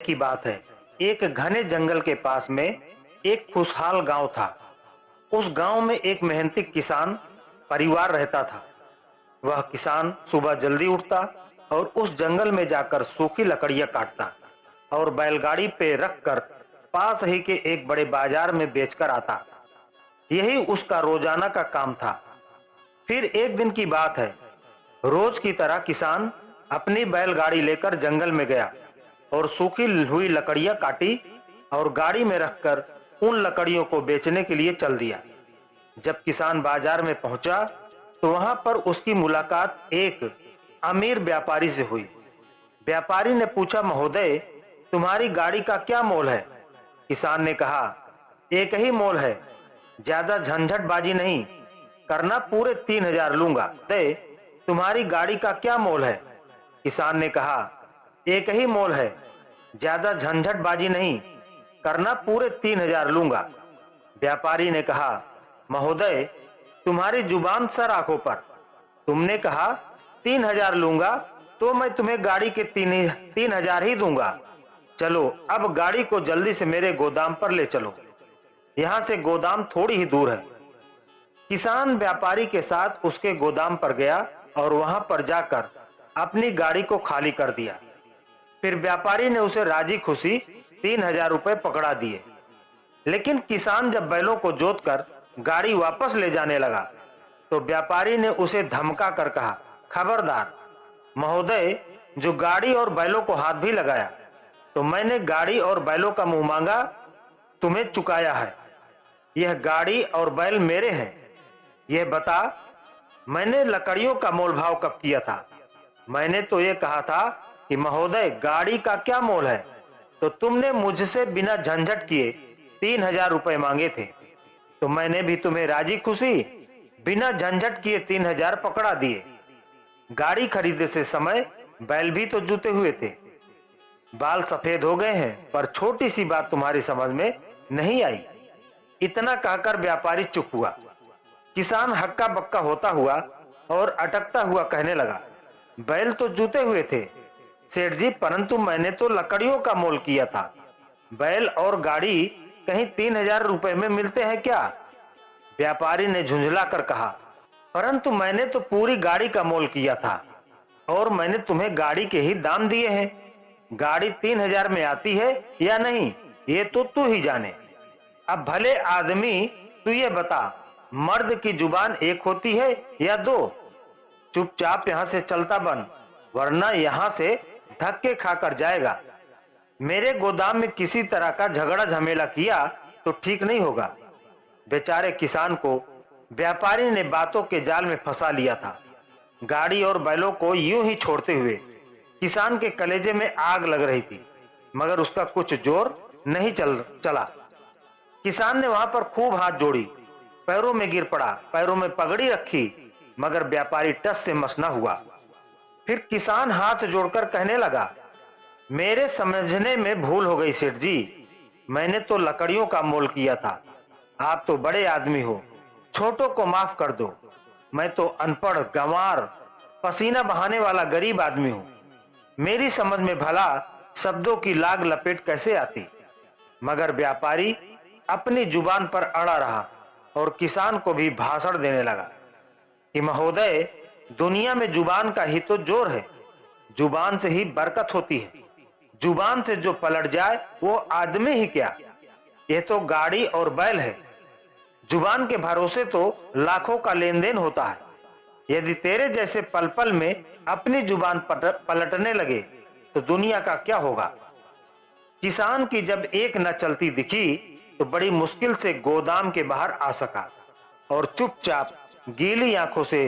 की बात है। एक घने जंगल के पास में एक खुशहाल गांव था। उस गांव में एक मेहनती किसान परिवार रहता था। वह किसान सुबह जल्दी उठता और उस जंगल में जाकर सूखी लकड़ियां काटता और बैलगाड़ी पे रखकर पास ही के एक बड़े बाजार में बेचकर आता। यही उसका रोजाना का काम था। फिर एक दिन की बात है। रोज की तरह किसान अपनी बैलगाड़ी लेकर जंगल में गया और सूखी हुई लकड़ियां काटी और गाड़ी में रखकर उन लकड़ियों को बेचने के लिए चल दिया। जब किसान बाजार में पहुंचा तो वहां पर उसकी मुलाकात एक अमीर व्यापारी से हुई। व्यापारी ने पूछा, महोदय, तुम्हारी गाड़ी का क्या मोल है? किसान ने कहा, एक ही मोल है, ज्यादा झंझटबाजी नहीं करना, पूरे 3,000 लूंगा। तुम्हारी गाड़ी का क्या मोल है? किसान ने कहा, एक ही मोल है, ज्यादा झंझटबाजी नहीं करना, पूरे 3,000 लूंगा। व्यापारी ने कहा, महोदय, तुम्हारी जुबान सर आंखों पर। तुमने कहा 3,000 लूंगा तो मैं तुम्हें गाड़ी के 3,000 ही दूंगा। चलो अब गाड़ी को जल्दी से मेरे गोदाम पर ले चलो, यहां से गोदाम थोड़ी ही दूर है। किसान व्यापारी के साथ उसके गोदाम पर गया और वहां पर जाकर अपनी गाड़ी को खाली कर दिया। फिर व्यापारी ने उसे राजी खुशी 3,000 रुपए पकड़ा दिए। लेकिन किसान जब बैलों को जोतकर गाड़ी वापस ले जाने लगा तो व्यापारी ने उसे धमका कर कहा, खबरदार महोदय, जो गाड़ी और बैलों को हाथ भी लगाया तो मैंने गाड़ी और बैलों का मुंह मांगा तुम्हें चुकाया है। यह गाड़ी और बैल मेरे हैं। यह बता, मैंने लकड़ियों का मोल भाव कब किया था? मैंने तो ये कहा था कि महोदय, गाड़ी का क्या मोल है, तो तुमने मुझसे बिना झंझट किए 3,000 रुपए मांगे थे, तो मैंने भी तुम्हें राजी खुशी बिना झंझट किए 3,000 पकड़ा दिए। गाड़ी खरीदे से समय बैल भी तो जुते हुए थे। बाल सफेद हो गए हैं, पर छोटी सी बात तुम्हारी समझ में नहीं आई। इतना कहकर व्यापारी चुप हुआ। किसान हक्का बक्का होता हुआ और अटकता हुआ कहने लगा, बैल तो जुते हुए थे सेठ जी, परंतु मैंने तो लकड़ियों का मोल किया था। बैल और गाड़ी कहीं 3,000 रुपए में मिलते हैं क्या? व्यापारी ने झुंझला कर कहा, परंतु मैंने तो पूरी गाड़ी का मोल किया था और मैंने तुम्हें गाड़ी के ही दाम दिए हैं। गाड़ी 3,000 में आती है या नहीं, ये तो तू ही जाने। अब भले आदमी, तू ये बता, मर्द की जुबान एक होती है या दो? चुपचाप यहां से चलता बन, वरना यहां से धक्के खाकर जाएगा। मेरे गोदाम में किसी तरह का झगड़ा झमेला किया तो ठीक नहीं होगा। बेचारे किसान को व्यापारी ने बातों के जाल में फंसा लिया था। गाड़ी और बैलों को यूं ही छोड़ते हुए किसान के कलेजे में आग लग रही थी, मगर उसका कुछ जोर नहीं चला। किसान ने वहां पर खूब हाथ जोड़ी, पैरों में गिर पड़ा, पैरों में पगड़ी रखी, मगर व्यापारी टस से मस न हुआ। फिर किसान हाथ जोड़कर कहने लगा, मेरे समझने में भूल हो गई सेठ जी, मैंने तो लकड़ियों का मोल किया था। आप तो बड़े आदमी हो, छोटों को माफ कर दो। मैं तो अनपढ़, गंवार, पसीना बहाने वाला गरीब आदमी हूं। मेरी समझ में भला शब्दों की लाग लपेट कैसे आती? मगर व्यापारी अपनी जुबान पर अड़ा रहा और किसान को भी भाषण देने लगा कि महोदय, दुनिया में जुबान का ही तो जोर है, जुबान से ही बरकत होती है। जुबान से जो पलट जाए वो आदमी ही क्या, यह तो गाड़ी और बैल है। जुबान के भरोसे तो लाखों का लेन देन होता है। यदि तेरे जैसे पल पल में अपनी जुबान पलटने लगे तो दुनिया का क्या होगा? किसान की जब एक न चलती दिखी तो बड़ी मुश्किल से गोदाम के बाहर आ सका और चुपचाप गीली आंखों से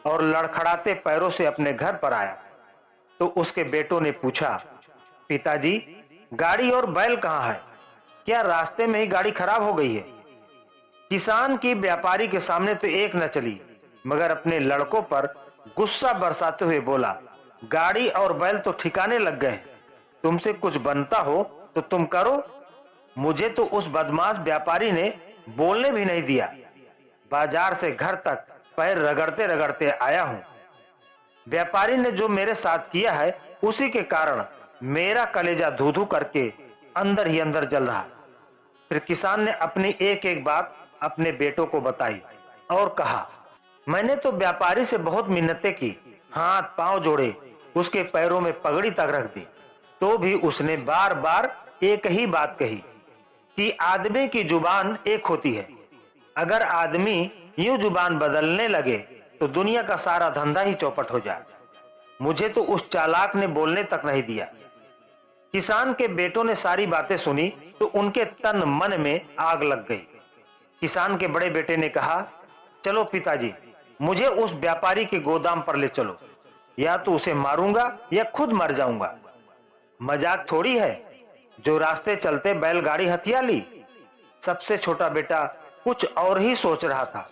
और लड़खड़ाते पैरों से अपने घर पर आया। तो उसके बेटों ने पूछा, पिताजी, गाड़ी और बैल कहाँ है? क्या रास्ते में ही गाड़ी खराब हो गई है? किसान की व्यापारी के सामने तो एक न चली, मगर अपने लड़कों पर गुस्सा बरसाते हुए बोला, गाड़ी और बैल तो ठिकाने लग गए। तुमसे कुछ बनता हो तो तुम करो। मुझे तो उस बदमाश व्यापारी ने बोलने भी नहीं दिया। बाजार से घर तक पैर रगड़ते रगड़ते आया हूं। व्यापारी ने जो मेरे साथ किया है, उसी के कारण मेरा कलेजा धू धू करके अंदर ही अंदर जल रहा। फिर किसान ने अपनी एक एक बात अपने बेटों को बताई और कहा, मैंने तो व्यापारी से बहुत मिन्नतें की, हाथ पांव जोड़े, उसके पैरों में पगड़ी तक रख दी, तो भी उसने बार बार एक ही बात कही कि आदमी की जुबान एक होती है। अगर आदमी यूं जुबान बदलने लगे तो दुनिया का सारा धंधा ही चौपट हो जाए। मुझे तो उस चालाक ने बोलने तक नहीं दिया। किसान के बेटों ने सारी बातें सुनी तो उनके तन मन में आग लग गई। किसान के बड़े बेटे ने कहा, चलो पिताजी, मुझे उस व्यापारी के गोदाम पर ले चलो, या तो उसे मारूंगा या खुद मर जाऊंगा। मजाक थोड़ी है, जो रास्ते चलते बैलगाड़ी हथिया ली। सबसे छोटा बेटा कुछ और ही सोच रहा था।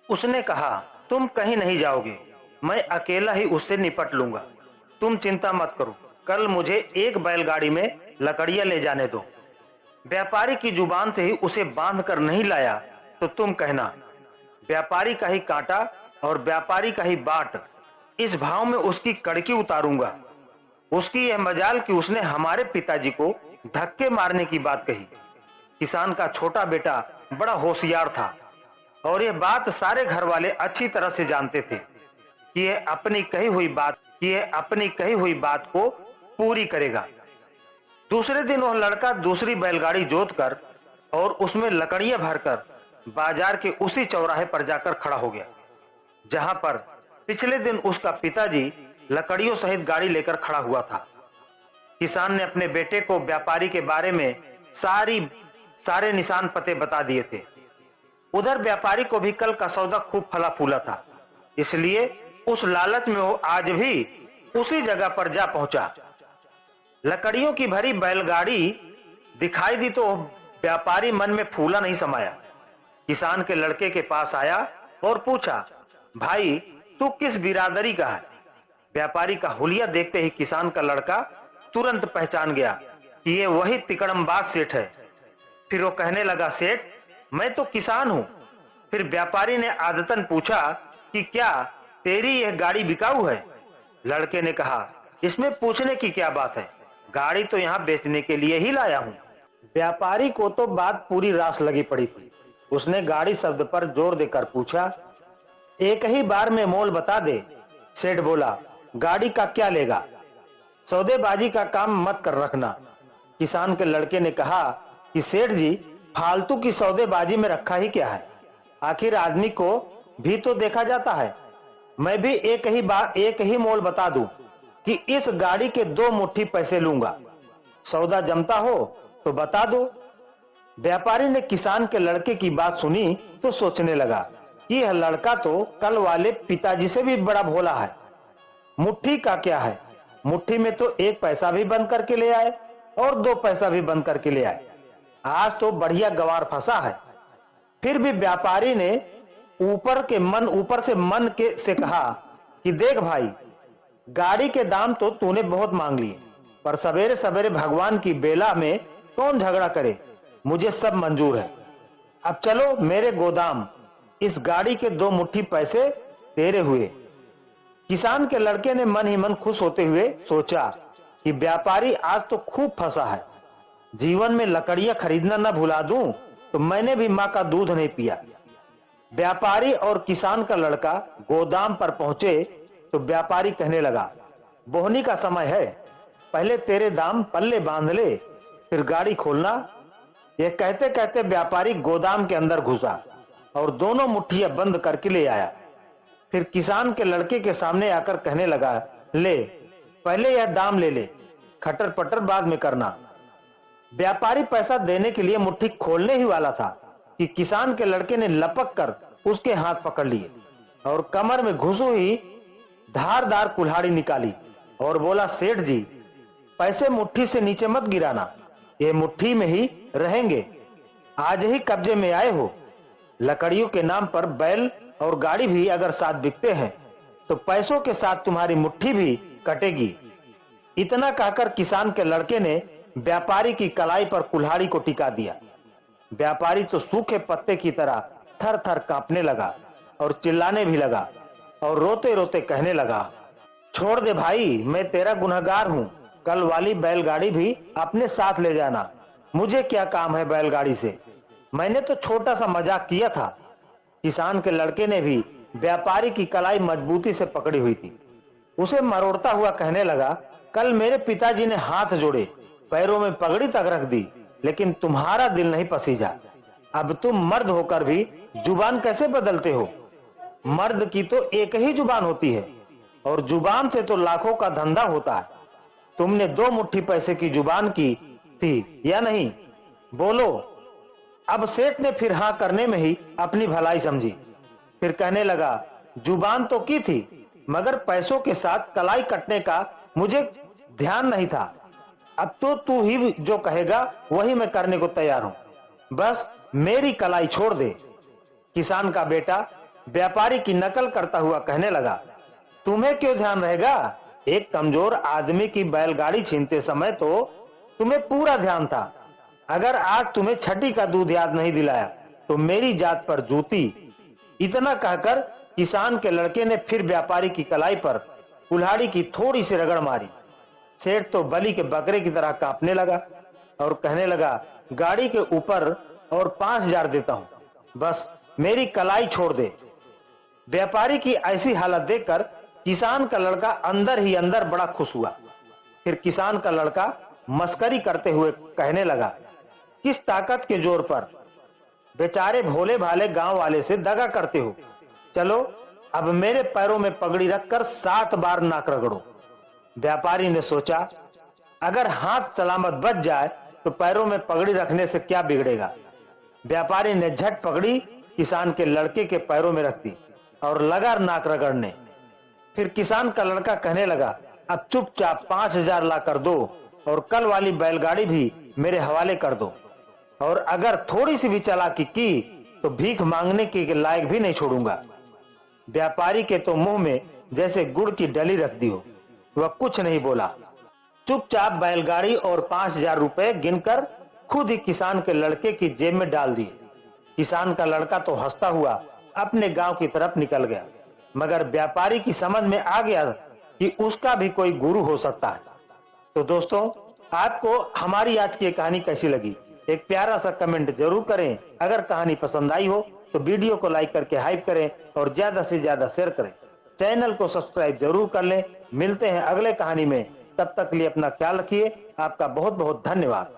उसने कहा, तुम कहीं नहीं जाओगे, मैं अकेला ही उससे निपट लूंगा। तुम चिंता मत करो, कल मुझे एक बैलगाड़ी में लकड़ियां ले जाने दो। व्यापारी की जुबान से ही उसे बांध कर नहीं लाया तो तुम कहना, व्यापारी का ही कांटा और व्यापारी का ही बाट, इस भाव में उसकी कड़की उतारूंगा। उसकी यह मजाल कि उसने हमारे पिताजी को धक्के मारने की बात कही। किसान का छोटा बेटा बड़ा होशियार था और यह बात सारे घर वाले अच्छी तरह से जानते थे कि यह अपनी कही हुई बात को पूरी करेगा। दूसरे दिन वह लड़का दूसरी बैलगाड़ी जोतकर और उसमें लकड़ियां भरकर बाजार के उसी चौराहे पर जाकर खड़ा हो गया, जहां पर पिछले दिन उसका पिताजी लकड़ियों सहित गाड़ी लेकर खड़ा हुआ था। किसान ने अपने बेटे को व्यापारी के बारे में सारे निशान पते बता दिए थे। उधर व्यापारी को भी कल का सौदा खूब फला फूला था, इसलिए उस लालच में वो आज भी उसी जगह पर जा पहुंचा। लकड़ियों की भरी बैलगाड़ी दिखाई दी तो व्यापारी मन में फूला नहीं समाया। किसान के लड़के के पास आया और पूछा, भाई तू किस बिरादरी का है? व्यापारी का हुलिया देखते ही किसान का लड़का तुरंत पहचान गया कि ये वही तिकड़मबाज सेठ है। फिर वो कहने लगा, सेठ मैं तो किसान हूं। फिर व्यापारी ने आदतन पूछा कि क्या तेरी यह गाड़ी बिकाऊ है? लड़के ने कहा, इसमें पूछने की क्या बात है, गाड़ी तो यहाँ बेचने के लिए ही लाया हूँ। व्यापारी को तो बात पूरी रास लगी पड़ी थी। उसने गाड़ी शब्द पर जोर देकर पूछा, एक ही बार में मोल बता दे। सेठ बोला, गाड़ी का क्या लेगा, सौदेबाजी का काम मत कर रखना। किसान के लड़के ने कहा कि सेठ जी, फालतू की सौदेबाजी में रखा ही क्या है, आखिर आदमी को भी तो देखा जाता है। मैं भी एक ही मोल बता दूं कि इस गाड़ी के 2 मुट्ठी पैसे लूंगा, सौदा जमता हो तो बता दो। व्यापारी ने किसान के लड़के की बात सुनी तो सोचने लगा कि यह लड़का तो कल वाले पिताजी से भी बड़ा भोला है। मुट्ठी का क्या है, मुट्ठी में तो 1 पैसा भी बंद करके ले आए और 2 पैसा भी बंद करके ले आए। आज तो बढ़िया गवार फंसा है। फिर भी व्यापारी ने ऊपर से मन के से कहा कि देख भाई, गाड़ी के दाम तो तूने बहुत मांग लिए, पर सवेरे सवेरे भगवान की बेला में कौन झगड़ा करे, मुझे सब मंजूर है। अब चलो मेरे गोदाम, इस गाड़ी के 2 मुट्ठी पैसे तेरे हुए। किसान के लड़के ने मन ही मन खुश होते हुए सोचा कि व्यापारी आज तो खूब फंसा है। जीवन में लकड़ियां खरीदना न भुला दूं तो मैंने भी मां का दूध नहीं पिया। व्यापारी और किसान का लड़का गोदाम पर पहुंचे तो व्यापारी कहने लगा, बोहनी का समय है, पहले तेरे दाम पल्ले बांध ले, फिर गाड़ी खोलना। यह कहते कहते व्यापारी गोदाम के अंदर घुसा और दोनों मुट्ठियां बंद करके ले आया। फिर किसान के लड़के के सामने आकर कहने लगा, ले पहले यह दाम ले ले, खटर पटर बाद में करना। व्यापारी पैसा देने के लिए मुट्ठी खोलने ही वाला था कि किसान के लड़के ने लपक कर उसके हाथ पकड़ लिए और कमर में घुसो ही धारदार कुल्हाड़ी निकाली और बोला, सेठ जी पैसे मुट्ठी से नीचे मत गिराना, ये मुट्ठी में ही रहेंगे। आज ही कब्जे में आए हो, लकड़ियों के नाम पर बैल और गाड़ी भी अगर साथ बिकते हैं तो पैसों के साथ तुम्हारी मुट्ठी भी कटेगी। इतना कहकर किसान के लड़के ने व्यापारी की कलाई पर कुल्हाड़ी को टिका दिया। व्यापारी तो सूखे पत्ते की तरह थर थर कांपने लगा और चिल्लाने भी लगा और रोते रोते कहने लगा, छोड़ दे भाई, मैं तेरा गुनहगार हूं, कल वाली बैलगाड़ी भी अपने साथ ले जाना। मुझे क्या काम है बैलगाड़ी से, मैंने तो छोटा सा मजाक किया था। किसान के लड़के ने भी व्यापारी की कलाई मजबूती से पकड़ी हुई थी। उसे मरोड़ता हुआ कहने लगा, कल मेरे पिताजी ने हाथ जोड़े, पैरों में पगड़ी तक रख दी, लेकिन तुम्हारा दिल नहीं पसीजा। अब तुम मर्द होकर भी जुबान कैसे बदलते हो? मर्द की तो एक ही जुबान होती है और जुबान से तो लाखों का धंधा होता है। तुमने 2 मुट्ठी पैसे की जुबान की थी या नहीं? बोलो। अब सेठ ने फिर हाँ करने में ही अपनी भलाई समझी। फिर कहने लगा, जुबान तो की थी, मगर पैसों के साथ कलाई कटने का मुझे ध्यान नहीं था। अब तो तू ही जो कहेगा वही मैं करने को तैयार हूं, बस मेरी कलाई छोड़ दे। किसान का बेटा व्यापारी की नकल करता हुआ कहने लगा, तुम्हें क्यों ध्यान रहेगा? एक कमजोर आदमी की बैलगाड़ी छीनते समय तो तुम्हें पूरा ध्यान था। अगर आज तुम्हें छठी का दूध याद नहीं दिलाया तो मेरी जात पर जूती। इतना कहकर किसान के लड़के ने फिर व्यापारी की कलाई पर कुल्हाड़ी की थोड़ी सी रगड़ मारी। सेठ तो बलि के बकरे की तरह कांपने लगा और कहने लगा, गाड़ी के ऊपर और 5,000 देता हूं, बस मेरी कलाई छोड़ दे। व्यापारी की ऐसी हालत देखकर किसान का लड़का अंदर ही अंदर बड़ा खुश हुआ। फिर किसान का लड़का मस्करी करते हुए कहने लगा, किस ताकत के जोर पर बेचारे भोले भाले गांव वाले से दगा करते हो? चलो अब मेरे पैरों में पगड़ी रखकर 7 बार नाक रगड़ो। व्यापारी ने सोचा, अगर हाथ सलामत बच जाए तो पैरों में पगड़ी रखने से क्या बिगड़ेगा। व्यापारी ने झट पगड़ी किसान के लड़के के पैरों में रख दी और लगा नाक रगड़ने। फिर किसान का लड़का कहने लगा, अब चुपचाप 5,000 ला कर दो और कल वाली बैलगाड़ी भी मेरे हवाले कर दो, और अगर थोड़ी सी भी चालाकी की तो भीख मांगने के लायक भी नहीं छोड़ूंगा। व्यापारी के तो मुंह में जैसे गुड़ की डली रख दी हो, वह कुछ नहीं बोला। चुपचाप बैलगाड़ी और 5,000 रुपए गिनकर खुद ही किसान के लड़के की जेब में डाल दिए। किसान का लड़का तो हंसता हुआ अपने गांव की तरफ निकल गया, मगर व्यापारी की समझ में आ गया कि उसका भी कोई गुरु हो सकता है। तो दोस्तों, आपको हमारी आज की कहानी कैसी लगी? एक प्यारा सा कमेंट जरूर करें। अगर कहानी पसंद आई हो तो वीडियो को लाइक करके हाइप करें और ज्यादा से ज्यादा शेयर करें। चैनल को सब्सक्राइब जरूर कर लें। मिलते हैं अगले कहानी में, तब तक के लिए अपना ख्याल रखिए। आपका बहुत बहुत धन्यवाद।